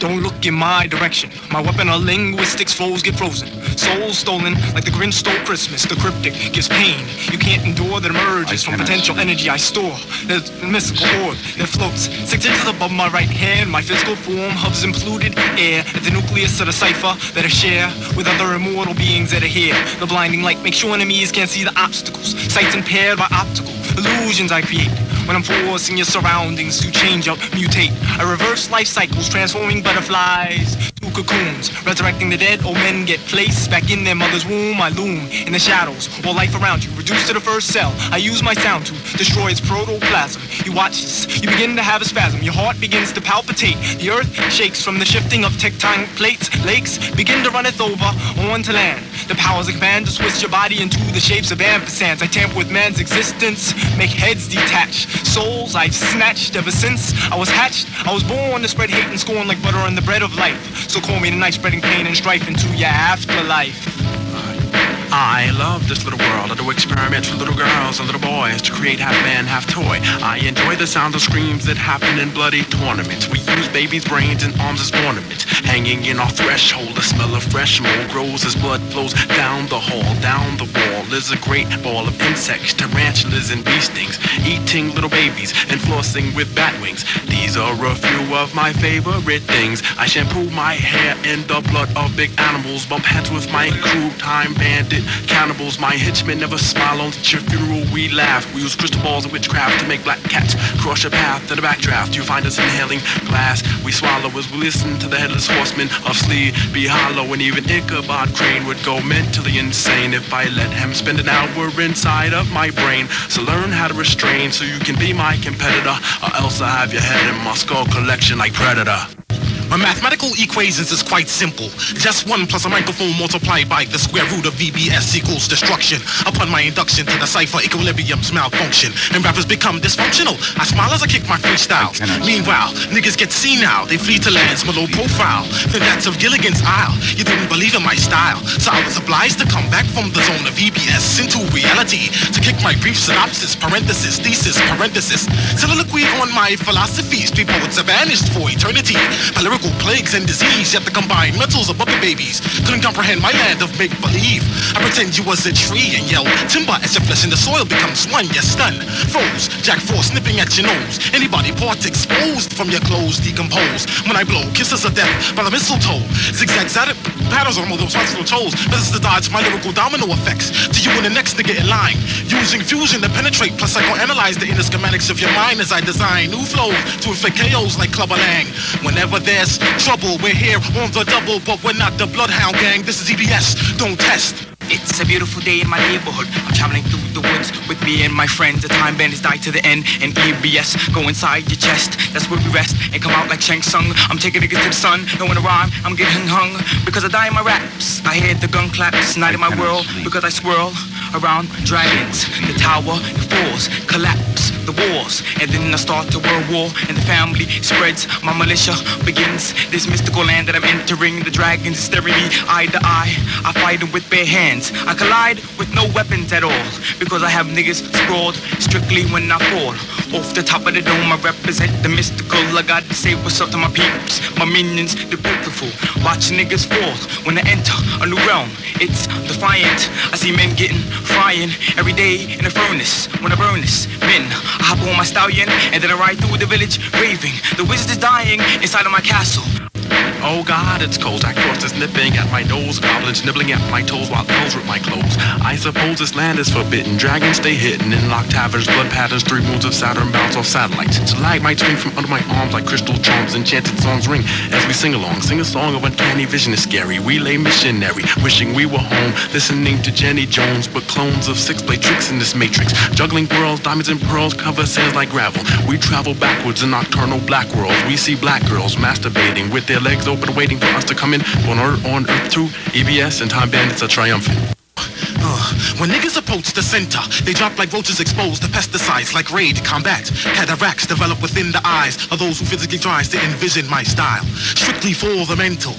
Don't look in my direction. My weapon of linguistics foes get frozen. Souls stolen like the Grinch stole Christmas. The cryptic gives pain. You can't endure that emerges from potential energy I store. There's a mystical orb that floats 6 inches above my right hand. My physical form hovers in polluted air at the nucleus of the cipher that I share with other immortal beings that are here. The blinding light makes sure enemies can't see the obstacles. Sight's impaired by optical illusions I create. When I'm forcing your surroundings to change up, mutate. I reverse life cycles, transforming butterflies to cocoons. Resurrecting the dead, old men get placed back in their mother's womb. I loom in the shadows, all life around you reduced to the first cell. I use my sound to destroy its protoplasm. You watch this, you begin to have a spasm. Your heart begins to palpitate. The earth shakes from the shifting of tectonic plates. Lakes begin to runneth over onto land. The powers of command to twist your body into the shapes of ampersands. I tamper with man's existence, make heads detach. Souls I've snatched ever since I was hatched. I was born to spread hate and scorn like butter on the bread of life. So call me the knife spreading pain and strife into your afterlife. I love this little world. I do experiments with little girls and little boys to create half man, half toy. I enjoy the sound of screams that happen in bloody tournaments. We use babies' brains and arms as ornaments. Hanging in our threshold, the smell of fresh mold grows as blood flows down the hall, down the wall. There's a great ball of insects, tarantulas and bee stings, eating little babies and flossing with bat wings. These are a few of my favorite things. I shampoo my hair in the blood of big animals, bump heads with my crew, time bandit cannibals. My henchmen never smile on your funeral. We laugh. We use crystal balls and witchcraft to make black cats crush a path to the backdraft. You find us inhaling glass. We swallow as we listen to the headless horseman of Sleepy Hollow. And even Ichabod Crane would go mentally insane if I let him spend an hour inside of my brain. So learn how to restrain so you can be my competitor, or else I have your head in my skull collection like Predator. My mathematical equations is quite simple. Just 1 plus a microphone multiplied by the square root of VBS equals destruction. Upon my induction to the cipher, equilibrium's malfunction, and rappers become dysfunctional. I smile as I kick my freestyle. Meanwhile, niggas get senile. They flee to lands below profile. The that's of Gilligan's Isle. You didn't believe in my style, so I was obliged to come back from the zone of VBS into reality to kick my brief synopsis, parenthesis, thesis, parenthesis, soliloquy on my philosophies. Three poets are banished for eternity by lyrical plagues and disease, yet the combined mentals of other babies couldn't comprehend my land of make-believe. I pretend you was a tree and yell timber as your flesh in the soil becomes one. You're stunned, froze, Jack Frost nipping at your nose. Anybody part exposed from your clothes decompose. When I blow kisses of death by the mistletoe, zigzag patterns on all those hospital toes. This is to dodge my lyrical domino effects to you and the next nigga in line. Using fusion to penetrate, plus I go analyze the inner schematics of your mind as I design new flows to inflict KOs like Clubber Lang. Whenever there's trouble, we're here on the double, but we're not the Bloodhound Gang. This is EBS, don't test. It's a beautiful day in my neighborhood. I'm traveling through the woods with me and my friends. The time bandits die to the end, and EBS go inside your chest. That's where we rest and come out like Shang Tsung. I'm taking niggas to the sun, don't wanna rhyme, I'm getting hung because I die in my raps. I hear the gun claps, night in my world because I swirl around dragons. The tower, the falls, collapse, the wars, and then I start a world war, and the family spreads. My militia begins this mystical land that I'm entering. The dragons staring me eye to eye. I fight them with bare hands. I collide with no weapons at all because I have niggas sprawled strictly when I fall. Off the top of the dome, I represent the mystical. I got to say what's up to my peeps, my minions, the beautiful. Watch niggas fall when I enter a new realm. It's defiant. I see men getting frying every day in the furnace. When I burn this, men, I hop on my stallion and then I ride through the village raving. The wizard is dying inside of my castle. Oh God, it's cold. Jack Frost is nipping at my nose, goblins nibbling at my toes while elves rip my clothes. I suppose this land is forbidden. Dragons stay hidden in locked taverns, blood patterns, 3 moons of Saturn bounce off satellites. Stalagmites swing from under my arms like crystal charms. Enchanted songs ring as we sing along. Sing a song of uncanny vision is scary. We lay missionary, wishing we were home, listening to Jenny Jones, but clones of 6 play tricks in this matrix. Juggling worlds, diamonds and pearls cover sands like gravel. We travel backwards in nocturnal black worlds. We see black girls masturbating with their legs open, waiting for us to come in. On Earth through EBS, and time bandits are triumphant. When niggas approach the center, they drop like roaches exposed to pesticides like raid combat. Cataracts develop within the eyes of those who physically tries to envision my style. Strictly for the mental.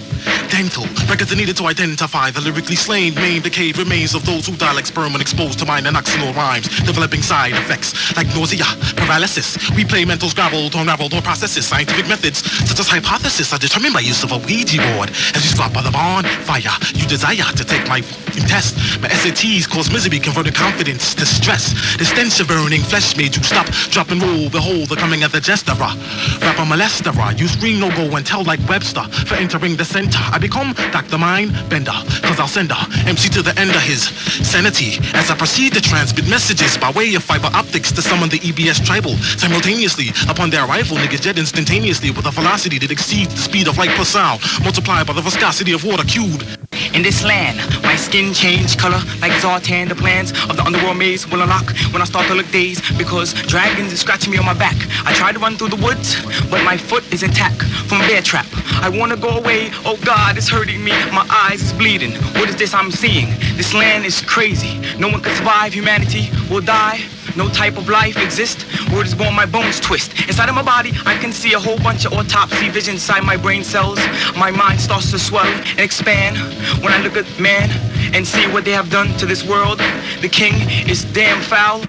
Dental records are needed to identify the lyrically slain, main decayed remains of those who die like sperm when exposed to minor noxional rhymes, developing side effects like nausea, paralysis. We play mental scrabble to unravel or processes. Scientific methods such as hypothesis are determined by use of a Ouija board. As you squat by the bonfire, you desire to take my test. My SATs cause misery, converted confidence to stress. The stench of burning flesh made you stop, drop and roll. Behold, the coming of the jester. Rapper molester. You scream no go and tell like Webster for entering the center. I become Dr. Mind Bender, cause I'll send her MC to the end of his sanity as I proceed to transmit messages by way of fiber optics to summon the EBS tribal. Simultaneously, upon their arrival, niggas jet instantaneously with a velocity that exceeds the speed of light per sound, multiplied by the viscosity of water cubed. In this land, my skin changed color like Zartan. The plans of the underworld maze will unlock when I start to look dazed because dragons are scratching me on my back. I try to run through the woods, but my foot is intact from a bear trap. I want to go away. Oh God, it's hurting me. My eyes is bleeding. What is this I'm seeing? This land is crazy. No one can survive. Humanity will die. No type of life exists. Word is born, my bones twist. Inside of my body, I can see a whole bunch of autopsy vision inside my brain cells. My mind starts to swell and expand when I look at man and see what they have done to this world. The king is damn foul.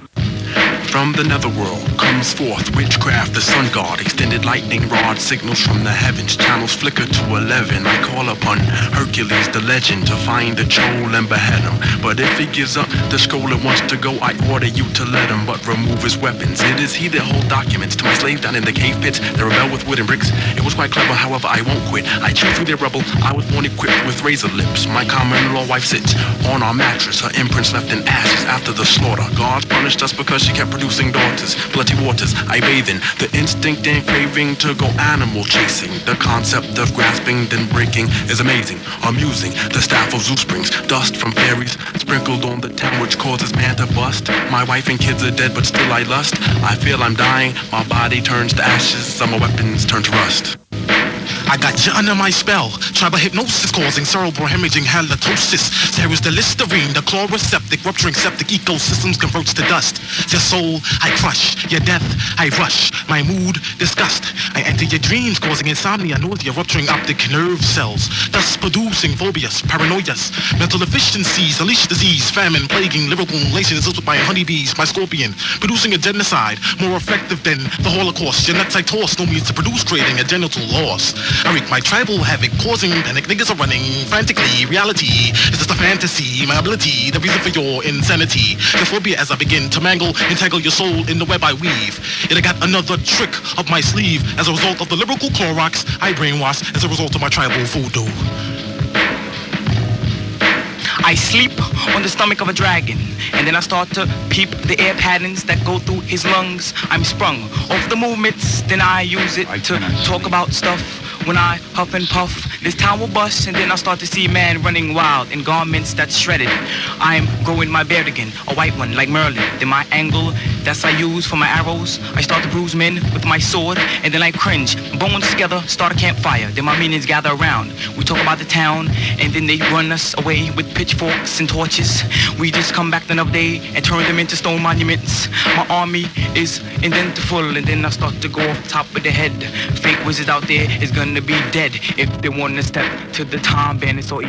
From the netherworld comes forth witchcraft, the sun god, extended lightning rod, signals from the heavens, channels flicker to 11. I call upon Hercules, the legend, to find the troll and behead him. But if he gives up the scroll and wants to go, I order you to let him, but remove his weapons. It is he that holds documents to my slaves down in the cave pits that rebel with wood and bricks. It was quite clever, however, I won't quit. I chew through their rubble. I was born equipped with razor lips. My common-law wife sits on our mattress, her imprints left in ashes after the slaughter. God punished us because she kept producing daughters, bloody waters I bathe in, the instinct and craving to go animal chasing. The concept of grasping then breaking is amazing, amusing. The staff of Zeus brings dust from fairies sprinkled on the town, which causes man to bust. My wife and kids are dead, but still I lust. I feel I'm dying, my body turns to ashes, some of my weapons turn to rust. I got you under my spell. Tribal hypnosis causing cerebral hemorrhaging halitosis. There is the Listerine, the chloroseptic, rupturing septic ecosystems converts to dust. Your soul, I crush. Your death, I rush. My mood, disgust. I enter your dreams, causing insomnia, nausea, rupturing optic nerve cells, thus producing phobias, paranoias, mental deficiencies, leash disease, famine, plaguing, lyrical relations with my honeybees, my scorpion, producing a genocide, more effective than the Holocaust. Your nuts I toss, no means to produce, creating a genital loss. I wreak my tribal havoc, causing panic. Niggas are running frantically. Reality is just a fantasy. My ability, the reason for your insanity. The phobia as I begin to entangle your soul in the web I weave. Yet I got another trick up my sleeve. As a result of the lyrical Clorox, I brainwash as a result of my tribal voodoo. I sleep on the stomach of a dragon, and then I start to peep the air patterns that go through his lungs. I'm sprung off the movements, then I use it to talk about stuff. When I huff and puff, this town will bust, and then I start to see man running wild in garments that's shredded. I'm growing my beard again, a white one like Merlin. Then my angle that's I use for my arrows, I start to bruise men with my sword, and then I cringe. Bones together, start a campfire. Then my minions gather around. We talk about the town, and then they run us away with pitchforks and torches. We just come back another day and turn them into stone monuments. My army is indentful, and then I start to go off top of the head. Fake wizards out there is gonna be dead if they want to step to the time bandits or